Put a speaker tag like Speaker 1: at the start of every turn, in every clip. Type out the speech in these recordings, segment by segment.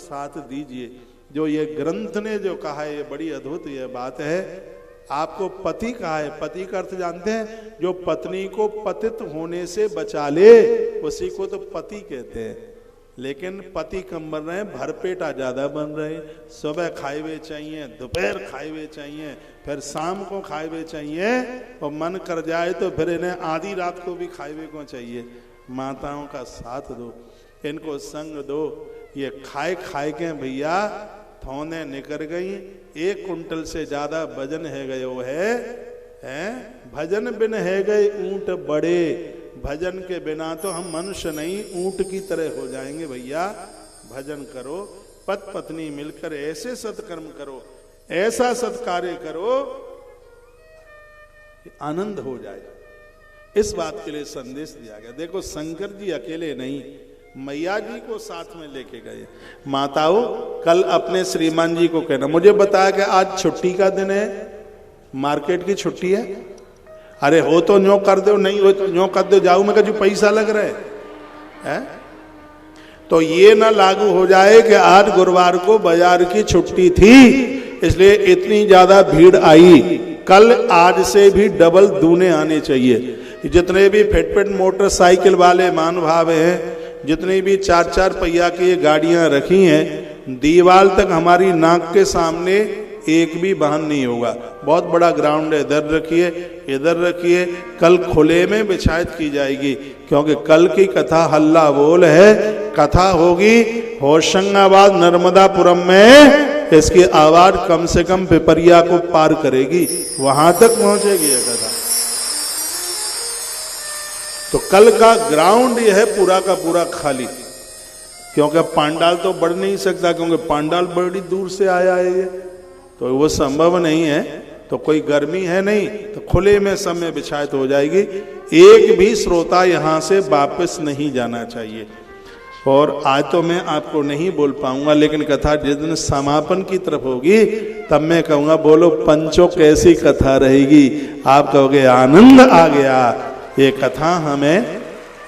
Speaker 1: साथ दीजिए। जो ये ग्रंथ ने जो कहा है ये बड़ी अद्भुत ये बात है। आपको पति कहा है, पति का अर्थ जानते हैं? जो पत्नी को पतित होने से बचा ले उसी को तो पति कहते हैं। लेकिन पति कम बन रहे हैं, भरपेटा ज्यादा बन रहे हैं। सुबह खाए हुए चाहिए, दोपहर खाए हुए चाहिए, फिर शाम को खाए हुए चाहिए, और मन कर जाए तो फिर इन्हें आधी रात को भी खाए हुए को चाहिए। माताओं का साथ दो, इनको संग दो। ये खाए खाए के भैया थौने निकल गई। 1 कुंटल से ज्यादा वजन है गए वो है भजन बिन है गए ऊंट बड़े। भजन के बिना तो हम मनुष्य नहीं ऊंट की तरह हो जाएंगे भैया। भजन करो, पति पत्नी मिलकर ऐसे सत्कर्म करो, ऐसा सत्कार्य करो कि आनंद हो जाए। इस बात के लिए संदेश दिया गया। देखो शंकर जी अकेले नहीं, मैया जी को साथ में लेके गए। माताओं कल अपने श्रीमान जी को कहना, मुझे बताया कि आज छुट्टी का दिन है, मार्केट की छुट्टी है। अरे हो तो न्यों कर दो, नहीं हो तो न्यों कर दो, जाऊं मैं जो पैसा लग रहा है। तो ये ना लागू हो जाए कि आज गुरुवार को बाजार की छुट्टी थी इसलिए इतनी ज्यादा भीड़ आई। कल आज से भी डबल दूने आने चाहिए। जितने भी फिटफिट मोटरसाइकिल वाले महानुभाव हैं, जितनी भी 4-4 पहिया की ये गाड़ियां रखी हैं, दीवार तक हमारी नाक के सामने एक भी वाहन नहीं होगा। बहुत बड़ा ग्राउंड है, इधर रखिए, इधर रखिए। कल खुले में बिछायत की जाएगी क्योंकि कल की कथा हल्ला बोल है। कथा होगी होशंगाबाद नर्मदापुरम में, इसकी आवाज कम से कम पिपरिया को पार करेगी, वहां तक पहुंचेगी यह कथा। तो कल का ग्राउंड यह है पूरा का पूरा खाली, क्योंकि पांडाल तो बढ़ नहीं सकता, क्योंकि पांडाल बड़ी दूर से आया है ये, तो वो संभव नहीं है। तो कोई गर्मी है नहीं, तो खुले में समय बिछायत हो जाएगी। एक भी श्रोता यहां से वापस नहीं जाना चाहिए। और आज तो मैं आपको नहीं बोल पाऊंगा, लेकिन कथा जिस दिन समापन की तरफ होगी तब मैं कहूंगा बोलो पंचो कैसी कथा रहेगी। आप कहोगे आनंद आ गया। ये कथा हमें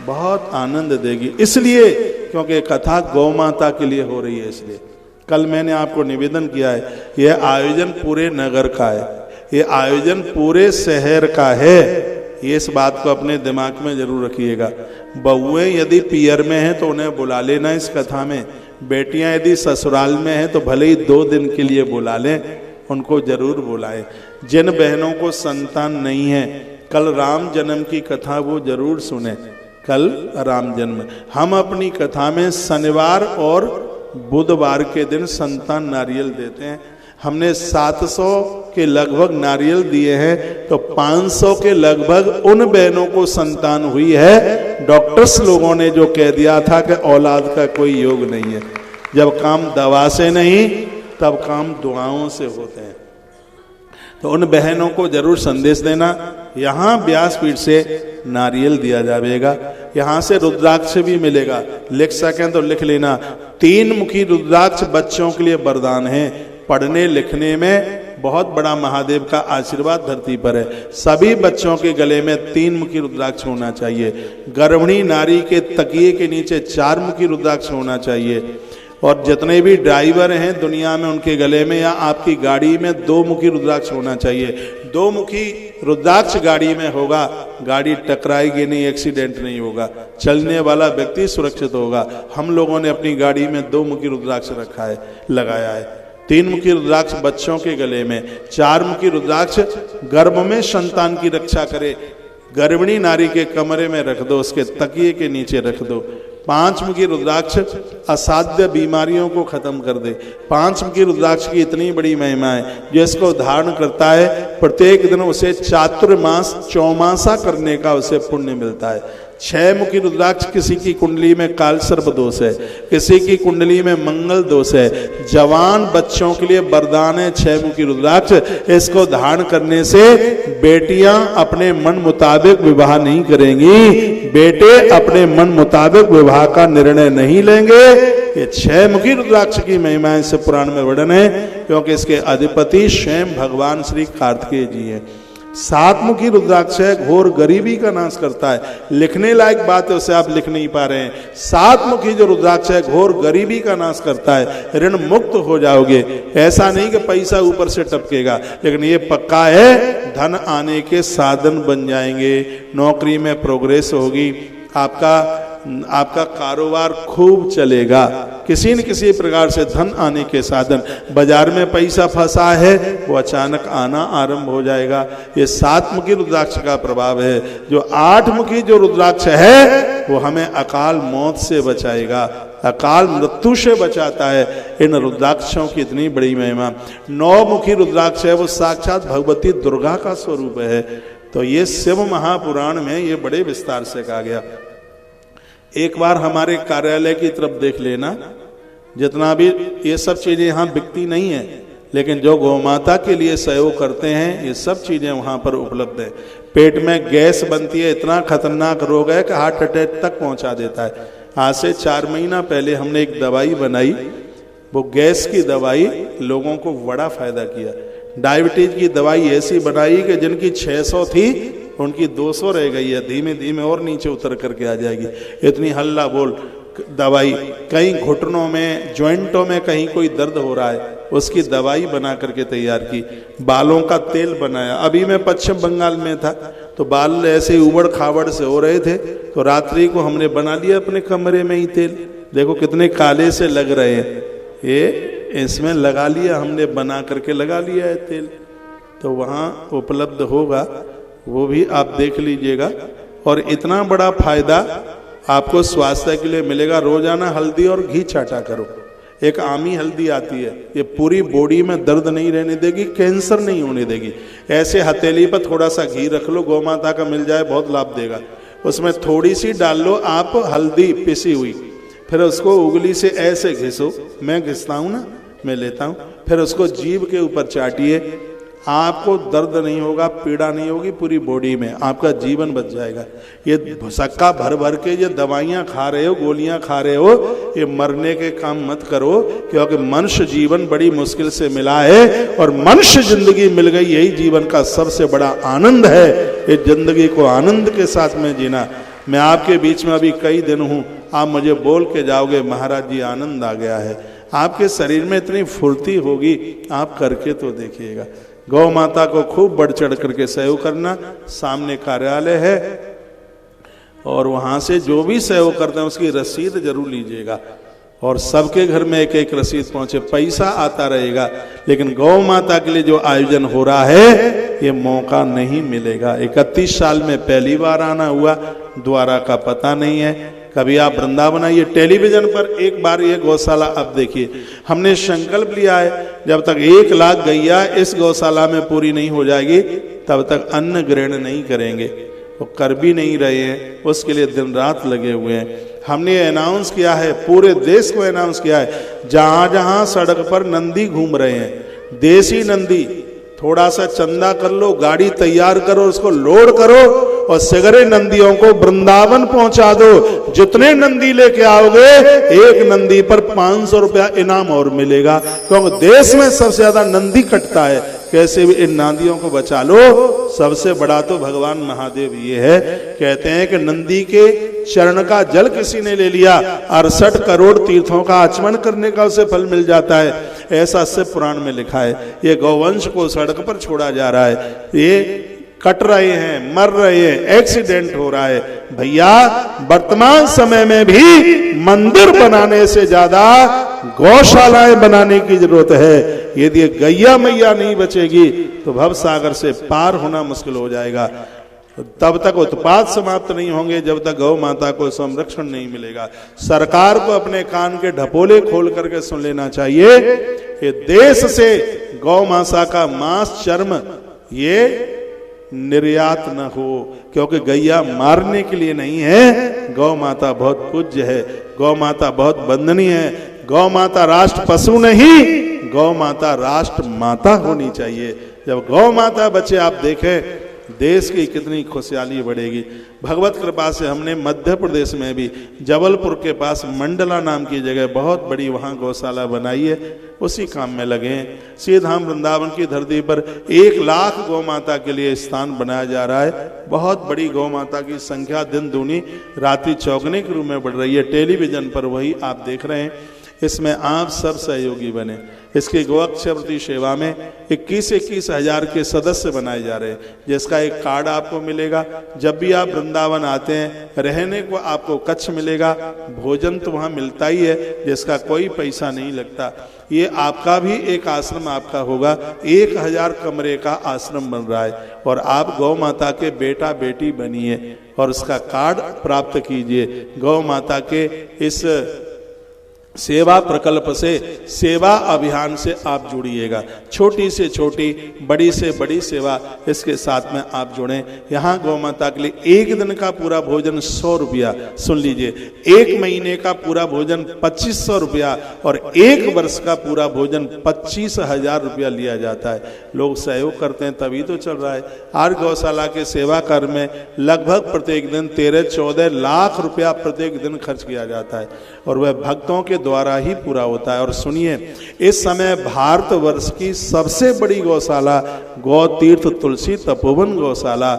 Speaker 1: बहुत आनंद देगी, इसलिए क्योंकि कथा गौ माता के लिए हो रही है। इसलिए कल मैंने आपको निवेदन किया है, यह आयोजन पूरे नगर का है, ये आयोजन पूरे शहर का है। ये इस बात को अपने दिमाग में जरूर रखिएगा। बहुएं यदि पियर में हैं तो उन्हें बुला लेना इस कथा में। बेटियां यदि ससुराल में हैं तो भले ही 2 दिन के लिए बुला लें, उनको जरूर बुलाएं। जिन बहनों को संतान नहीं है, कल राम जन्म की कथा वो जरूर सुने। कल राम जन्म, हम अपनी कथा में शनिवार और बुधवार के दिन संतान नारियल देते हैं। हमने 700 के लगभग नारियल दिए हैं, तो 500 के लगभग उन बहनों को संतान हुई है। डॉक्टर्स लोगों ने जो कह दिया था कि औलाद का कोई योग नहीं है। जब काम दवा से नहीं, तब काम दुआओं से होते हैं। तो उन बहनों को जरूर संदेश देना। यहाँ व्यासपीठ से नारियल दिया जाएगा, यहाँ से रुद्राक्ष भी मिलेगा। लिख सकें तो लिख लेना। 3 मुखी रुद्राक्ष बच्चों के लिए वरदान है। पढ़ने लिखने में बहुत बड़ा महादेव का आशीर्वाद धरती पर है। सभी बच्चों के गले में 3 मुखी रुद्राक्ष होना चाहिए। गर्भिणी नारी के तकिए के नीचे 4 मुखी रुद्राक्ष होना चाहिए। और जितने भी ड्राइवर हैं दुनिया में, उनके गले में या आपकी गाड़ी में 2 मुखी रुद्राक्ष होना चाहिए। 2 मुखी रुद्राक्ष गाड़ी में होगा, गाड़ी टकराएगी नहीं, एक्सीडेंट नहीं होगा, चलने वाला व्यक्ति सुरक्षित होगा। हम लोगों ने अपनी गाड़ी में 2 मुखी रुद्राक्ष रखा है, लगाया है। 3 मुखी रुद्राक्ष बच्चों के गले में, 4 मुखी रुद्राक्ष गर्भ में संतान की रक्षा करे। गर्भिणी नारी के कमरे में रख दो, उसके तकिए के नीचे रख दो। 5 मुखी रुद्राक्ष असाध्य बीमारियों को खत्म कर दे। 5 मुखी रुद्राक्ष की इतनी बड़ी महिमा है, जो इसको धारण करता है प्रत्येक दिन उसे चातुर्मास चौमासा करने का उसे पुण्य मिलता है। 6 मुखी रुद्राक्ष किसी की कुंडली में काल सर्प दोष है, किसी की कुंडली में मंगल दोष है। जवान बच्चों के लिए वरदान है 6 मुखी रुद्राक्ष। इसको धारण करने से बेटियां अपने मन मुताबिक विवाह नहीं करेंगी, बेटे अपने मन मुताबिक विवाह का निर्णय नहीं लेंगे। ये 6 मुखी रुद्राक्ष की महिमा इस पुराण में वर्णन है, क्योंकि इसके अधिपति स्वयं भगवान श्री कार्तिकेय जी हैं। सातमुखी रुद्राक्ष है, घोर गरीबी का नाश करता है। लिखने लायक बात है, उसे आप लिख नहीं पा रहे हैं। सातमुखी जो रुद्राक्ष है घोर गरीबी का नाश करता है, ऋण मुक्त हो जाओगे। ऐसा नहीं कि पैसा ऊपर से टपकेगा, लेकिन ये पक्का है धन आने के साधन बन जाएंगे, नौकरी में प्रोग्रेस होगी, आपका कारोबार खूब चलेगा, किसी न किसी प्रकार से धन आने के साधन। बाजार में पैसा फंसा है वो अचानक आना आरंभ हो जाएगा। ये सातमुखी रुद्राक्ष का प्रभाव है। जो आठमुखी जो रुद्राक्ष है वो हमें अकाल मौत से बचाएगा, अकाल मृत्यु से बचाता है। इन रुद्राक्षों की इतनी बड़ी महिमा। नौमुखी रुद्राक्ष है वो साक्षात भगवती दुर्गा का स्वरूप है। तो ये शिव महापुराण में ये बड़े विस्तार से कहा गया। एक बार हमारे कार्यालय की तरफ देख लेना, जितना भी ये सब चीजें यहाँ बिकती नहीं है, लेकिन जो गौ माता के लिए सहयोग करते हैं ये सब चीजें वहां पर उपलब्ध है। पेट में गैस बनती है, इतना खतरनाक रोग है कि हार्ट अटैक तक पहुंचा देता है। आज से 4 महीना पहले हमने एक दवाई बनाई, वो गैस की दवाई लोगों को बड़ा फायदा किया। डायबिटीज की दवाई ऐसी बनाई कि जिनकी 600 थी उनकी 200 रह गई है, धीमे धीमे और नीचे उतर करके आ जाएगी। इतनी हल्ला बोल दवाई। कहीं घुटनों में, जॉइंटों में कहीं कोई दर्द हो रहा है, उसकी दवाई बना करके तैयार की। बालों का तेल बनाया। अभी मैं पश्चिम बंगाल में था तो बाल ऐसे उबड़ खाबड़ से हो रहे थे, तो रात्रि को हमने बना लिया अपने कमरे में ही तेल। देखो कितने काले से लग रहे हैं, ये इसमें लगा लिया हमने, बना करके लगा लिया है तेल। तो वहाँ उपलब्ध होगा, वो भी आप देख लीजिएगा। और इतना बड़ा फायदा आपको स्वास्थ्य के लिए मिलेगा। रोजाना हल्दी और घी चाटा करो। एक आमी हल्दी आती है, ये पूरी बॉडी में दर्द नहीं रहने देगी, कैंसर नहीं होने देगी। ऐसे हथेली पर थोड़ा सा घी रख लो, गौ माता का मिल जाए, बहुत लाभ देगा। उसमें थोड़ी सी डाल लो आप हल्दी पिसी हुई, फिर उसको उंगली से ऐसे घिसो, मैं घिसता हूँ ना, मैं लेता हूँ, फिर उसको जीभ के ऊपर चाटिए। आपको दर्द नहीं होगा, पीड़ा नहीं होगी पूरी बॉडी में, आपका जीवन बच जाएगा। ये भुसक्का भर भर के ये दवाइयाँ खा रहे हो, गोलियाँ खा रहे हो, ये मरने के काम मत करो, क्योंकि मनुष्य जीवन बड़ी मुश्किल से मिला है और मनुष्य जिंदगी मिल गई, यही जीवन का सबसे बड़ा आनंद है। इस जिंदगी को आनंद के साथ में जीना। मैं आपके बीच में अभी कई दिन हूँ, आप मुझे बोल के जाओगे महाराज जी आनंद आ गया है। आपके शरीर में इतनी फुर्ती होगी, आप करके तो देखिएगा। गौ माता को खूब बढ़ चढ़ करके सहयोग करना। सामने कार्यालय है और वहां से जो भी सहयोग करते हैं उसकी रसीद जरूर लीजिएगा, और सबके घर में एक एक रसीद पहुंचे। पैसा आता रहेगा, लेकिन गौ माता के लिए जो आयोजन हो रहा है ये मौका नहीं मिलेगा। 31 साल में पहली बार आना हुआ, द्वारा का पता नहीं है। कभी आप वृंदावन आइए, टेलीविजन पर एक बार ये गौशाला अब देखिए। हमने संकल्प लिया है जब तक 1 लाख गैया इस गौशाला में पूरी नहीं हो जाएगी तब तक अन्न ग्रहण नहीं करेंगे। वो कर भी नहीं रहे हैं, उसके लिए दिन रात लगे हुए हैं। हमने अनाउंस किया है, पूरे देश को अनाउंस किया है, जहां जहां सड़क पर नंदी घूम रहे हैं, देसी नंदी, थोड़ा सा चंदा कर लो, गाड़ी तैयार करो, उसको लोड करो और सगरे नंदियों को वृंदावन पहुंचा दो। जितने नंदी लेके आओगे, एक नंदी पर 500 रुपया इनाम और मिलेगा, क्योंकि देश में सबसे ज्यादा नंदी कटता है। कैसे भी इन नंदियों को बचा लो। सबसे बड़ा तो भगवान महादेव ये है, कहते हैं कि नंदी के चरण का जल किसी ने ले लिया, 68 करोड़ तीर्थों का आचमन करने का उसे फल मिल जाता है। ऐसा शिव पुराण में लिखा है। ये गौवंश को सड़क पर छोड़ा जा रहा है, ये कट रहे हैं, मर रहे हैं, एक्सीडेंट हो रहा है। भैया वर्तमान समय में भी मंदिर बनाने से ज्यादा गौशालाएं बनाने की जरूरत है। यदि गैया मैया नहीं बचेगी तो भव सागर से पार होना मुश्किल हो जाएगा। तब तक उत्पाद समाप्त नहीं होंगे जब तक गौ माता को संरक्षण नहीं मिलेगा। सरकार को अपने कान के ढपोले खोल करके सुन लेना चाहिए कि देश से गौ माता का मांस, चर्म ये निर्यात न हो, क्योंकि गैया मारने के लिए नहीं है। गौ माता बहुत पूज्य है, गौ माता बहुत वंदनीय है। गौ माता राष्ट्र पशु नहीं, गौ माता राष्ट्र माता होनी चाहिए। जब गौ माता बचे, आप देखें देश की कितनी खुशहाली बढ़ेगी। भगवत कृपा से हमने मध्य प्रदेश में भी जबलपुर के पास मंडला नाम की जगह बहुत बड़ी वहाँ गौशाला बनाई है, उसी काम में लगे हैं। श्री धाम वृंदावन की धरती पर 1 लाख गौ माता के लिए स्थान बनाया जा रहा है। बहुत बड़ी गौ माता की संख्या दिन दूनी रात्रि चौगने के रूप में बढ़ रही है। टेलीविजन पर वही आप देख रहे हैं। इसमें आप सब सहयोगी बने। इसकी गोअक्षवृत्ति सेवा में 21 हजार के सदस्य बनाए जा रहे हैं, जिसका एक कार्ड आपको मिलेगा। जब भी आप वृंदावन आते हैं, रहने को आपको कक्ष मिलेगा, भोजन तो वहाँ मिलता ही है, जिसका कोई पैसा नहीं लगता। ये आपका भी एक आश्रम आपका होगा। 1000 कमरे का आश्रम बन रहा है और आप गौ माता के बेटा बेटी बनिए और उसका कार्ड प्राप्त कीजिए। गौ माता के इस सेवा प्रकल्प से, सेवा अभियान से आप जुड़िएगा। छोटी से छोटी, बड़ी से बड़ी सेवा इसके साथ में आप जुड़ें। यहाँ गौ माता के लिए 1 दिन का पूरा भोजन 100 रुपया, सुन लीजिए, 1 महीने का पूरा भोजन 2500 रुपया और 1 वर्ष का पूरा भोजन 25,000 रुपया लिया जाता है। लोग सहयोग करते हैं तभी तो चल रहा है। आज गौशाला के सेवा कार्य में लगभग प्रत्येक दिन 13-14 लाख रुपया प्रत्येक दिन खर्च किया जाता है और वह भक्तों के द्वारा ही पूरा होता है। और सुनिए, इस समय भारतवर्ष की सबसे बड़ी गौशाला गौ तीर्थ तुलसी तपोवन गौशाला